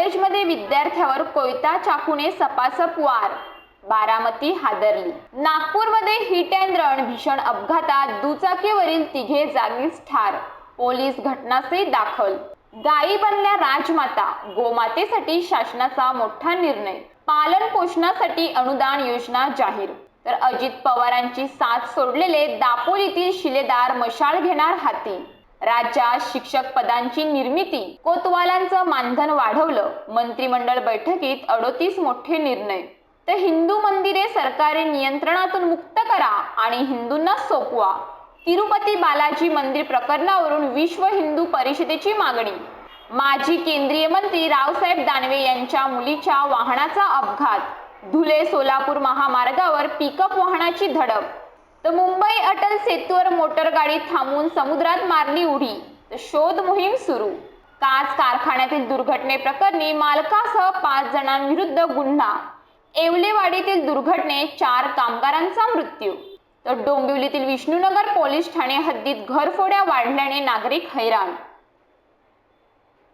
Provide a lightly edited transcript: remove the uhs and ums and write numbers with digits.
कॉलेजमध्ये विद्यार्थ्यावर कोयता चाकूने सपासप वार, बारामती हादरली. नागपूरमध्ये हिट अँड रन भीषण अपघातात दुचाकीवरील तिघे जागीच ठार, पोलीस घटनास्थळी दाखल. गायी बनल्या राजमाता, गोमातेसाठी शासनाचा मोठा निर्णय, पालन पोषणासाठी अनुदान योजना जाहीर. तर अजित पवारांची साथ सोडलेले दापोलीतील शिलेदार मशाल घेणार हाती. राज्यात शिक्षक पदांची निर्मिती, कोतवालांचं मानधन वाढवलं. मंत्रिमंडळ बैठकीत 38 मोठे निर्णय. तर हिंदू मंदिरे सरकारी नियंत्रणातून मुक्त करा आणि हिंदूंना सोपवा. तिरुपती बालाजी मंदिर प्रकरणावरून विश्व हिंदू परिषदेची मागणी. माजी केंद्रीय मंत्री रावसाहेब दानवे यांच्या मुलीच्या वाहनाचा अपघात. धुळे सोलापूर महामार्गावर पिकअप वाहनाची धडक. तर मुंबई अटल सेतूवर मोटरगाडी थांबवून समुद्रात मारली उडी. तर शोध मोहीम सुरू. काच कारखान्यातील दुर्घटनेप्रकरणी मालकासह 5 जणांविरुद्ध गुन्हा. येवलेवाडीतील दुर्घटनेत 4 कामगारांचा मृत्यू. तर डोंबिवलीतील विष्णुनगर पोलीस ठाणे हद्दीत घरफोड्या वाढल्याने नागरिक हैराण.